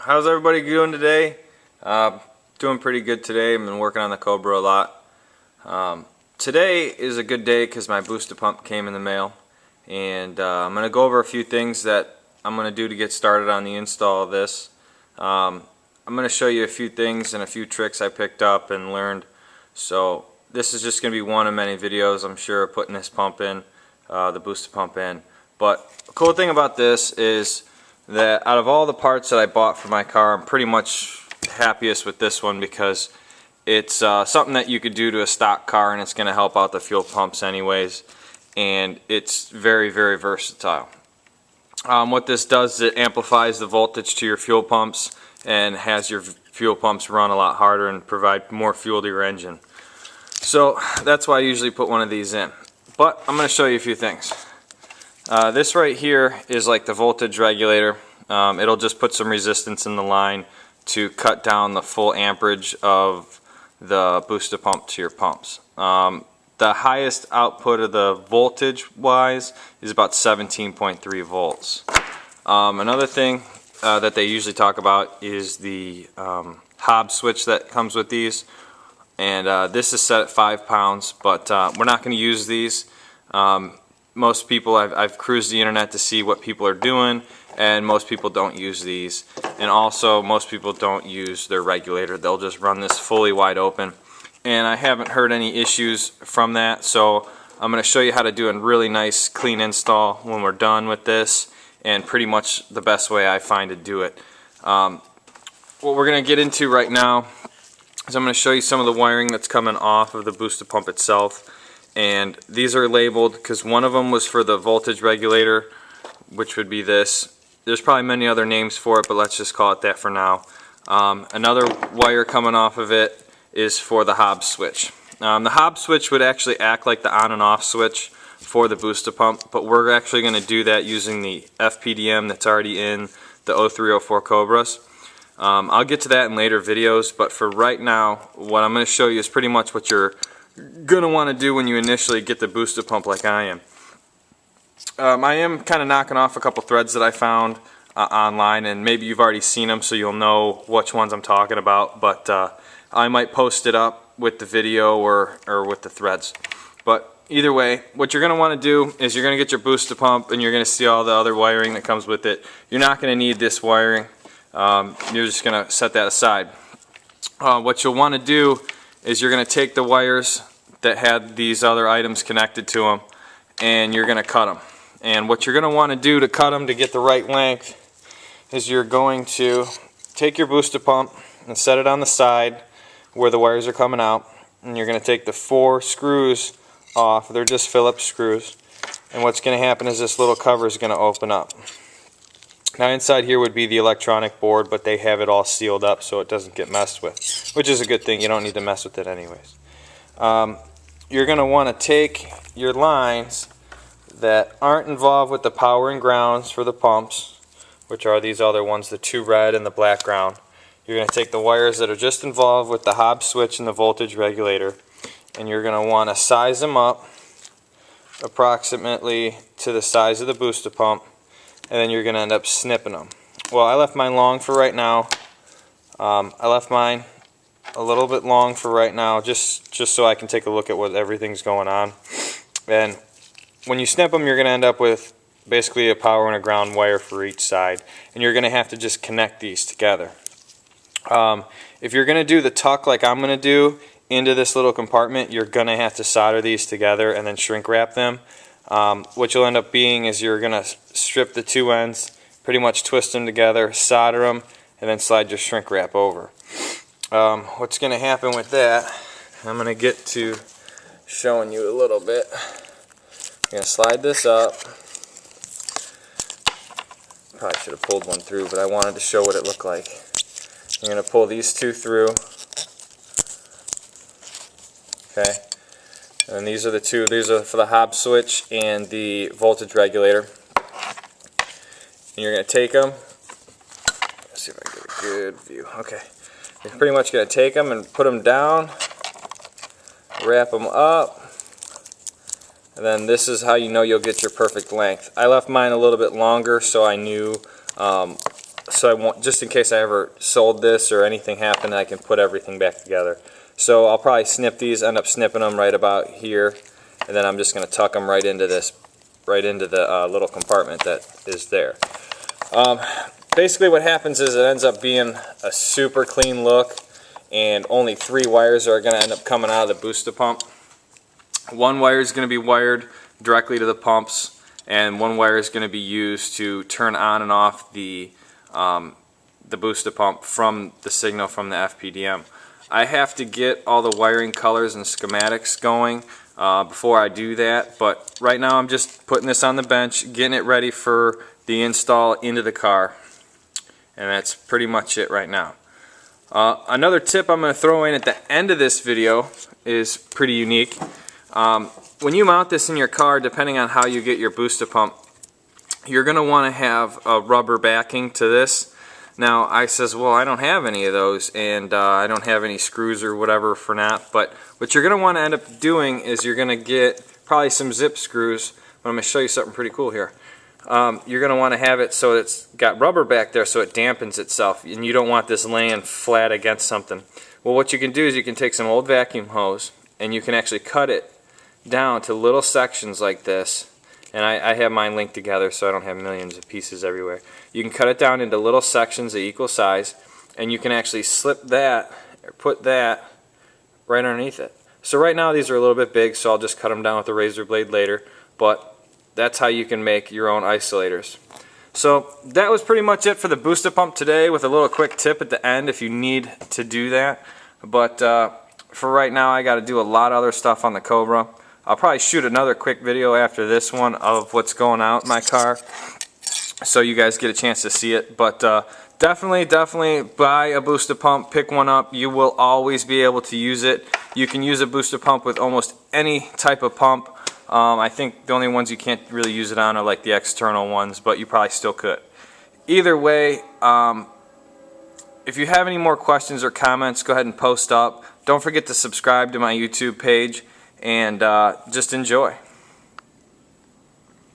How's everybody doing today? Doing pretty good today. I've been working on the Cobra a lot. Today is a good day because my booster pump came in the mail, and I'm going to go over a few things that I'm going to do to get started on the install of this. I'm going to show you a few things and a few tricks I picked up and learned. So this is just going to be one of many videos, I'm sure, putting this pump in, the booster pump in. But the cool thing about this is that out of all the parts that I bought for my car, I'm pretty much happiest with this one because it's something that you could do to a stock car and it's going to help out the fuel pumps anyways, and it's very, very versatile. What this does is it amplifies the voltage to your fuel pumps and has your fuel pumps run a lot harder and provide more fuel to your engine. So that's why I usually put one of these in. But I'm going to show you a few things. This right here is like the voltage regulator. It'll just put some resistance in the line to cut down the full amperage of the booster pump to your pumps. The highest output of the voltage wise is about 17.3 volts. Another thing that they usually talk about is the Hobbs switch that comes with these, and this is set at 5 pounds, but we're not going to use these. Most people, I've cruised the internet to see what people are doing, and most people don't use these, and also most people don't use their regulator. They'll just run this fully wide open, and I haven't heard any issues from that. So I'm going to show you how to do a really nice clean install when we're done with this, and pretty much the best way I find to do it. What we're going to get into right now is I'm going to show you some of the wiring that's coming off of the booster pump itself. And these are labeled because one of them was for the voltage regulator, which would be this. There's probably many other names for it, but let's just call it that for now. Another wire coming off of it is for the Hobbs switch. The Hobbs switch would actually act like the on and off switch for the booster pump, but we're actually going to do that using the Fpdm that's already in the 0304 Cobras. I'll get to that in later videos, but for right now, what I'm going to show you is pretty much what you're going to want to do when you initially get the booster pump like I am. I am kind of knocking off a couple threads that I found online, and maybe you've already seen them so you'll know which ones I'm talking about, but I might post it up with the video or with the threads. But either way, what you're going to want to do is you're going to get your booster pump and you're going to see all the other wiring that comes with it. You're not going to need this wiring. You're just going to set that aside. What you'll want to do is you're going to take the wires that had these other items connected to them and you're going to cut them. And what you're going to want to do to cut them to get the right length is you're going to take your booster pump and set it on the side where the wires are coming out, and you're going to take the 4 screws off. They're just Phillips screws, and what's going to happen is this little cover is going to open up. Now inside here would be the electronic board, but they have it all sealed up so it doesn't get messed with, which is a good thing. You don't need to mess with it anyways. You're going to want to take your lines that aren't involved with the power and grounds for the pumps, which are these other ones, the 2 red and the black ground. You're going to take the wires that are just involved with the Hobbs switch and the voltage regulator, and you're going to want to size them up approximately to the size of the booster pump, and then you're going to end up snipping them. Well, I left mine long for right now. I left mine a little bit long for right now, just so I can take a look at what everything's going on. And when you snip them, you're going to end up with basically a power and a ground wire for each side, and you're going to have to just connect these together. If you're going to do the tuck like I'm going to do into this little compartment, you're going to have to solder these together and then shrink wrap them. What you'll end up being is you're going to strip the 2 ends, pretty much twist them together, solder them, and then slide your shrink wrap over. What's going to happen with that, I'm going to get to showing you a little bit. I'm going to slide this up. Probably should have pulled one through, but I wanted to show what it looked like. I'm going to pull these 2 through. Okay. And these are the 2. These are for the Hobbs switch and the voltage regulator. And you're going to take them. Let's see if I get a good view. Okay. You're pretty much going to take them and put them down, wrap them up, and then this is how you know you'll get your perfect length. I left mine a little bit longer so I knew so I won't, just in case I ever sold this or anything happened, I can put everything back together. So I'll probably snip these, end up snipping them right about here, and then I'm just going to tuck them right into this, right into the little compartment that is there. Basically what happens is it ends up being a super clean look, and only 3 wires are going to end up coming out of the booster pump. 1 wire is going to be wired directly to the pumps, and 1 wire is going to be used to turn on and off the booster pump from the signal from the Fpdm. I have to get all the wiring colors and schematics going before I do that, but right now I'm just putting this on the bench, getting it ready for the install into the car, and that's pretty much it right now. Another tip I'm going to throw in at the end of this video is pretty unique. When you mount this in your car, depending on how you get your booster pump, you're going to want to have a rubber backing to this. Now I says, well, I don't have any of those, and I don't have any screws or whatever for that, but what you're going to want to end up doing is you're going to get probably some zip screws, but I'm going to show you something pretty cool here. You're going to want to have it so it's got rubber back there so it dampens itself, and you don't want this laying flat against something. Well, what you can do is you can take some old vacuum hose and you can actually cut it down to little sections like this, and I have mine linked together so I don't have millions of pieces everywhere. You can cut it down into little sections of equal size, and you can actually slip that or put that right underneath it. So right now these are a little bit big, so I'll just cut them down with a razor blade later, but that's how you can make your own isolators. So that was pretty much it for the booster pump today, with a little quick tip at the end if you need to do that. But for right now I got to do a lot of other stuff on the Cobra. I'll probably shoot another quick video after this one of what's going out in my car, so you guys get a chance to see it. But definitely buy a booster pump, pick one up. You will always be able to use it. You can use a booster pump with almost any type of pump. I think the only ones you can't really use it on are like the external ones, but you probably still could. Either way, if you have any more questions or comments, go ahead and post up. Don't forget to subscribe to my YouTube page, and just enjoy.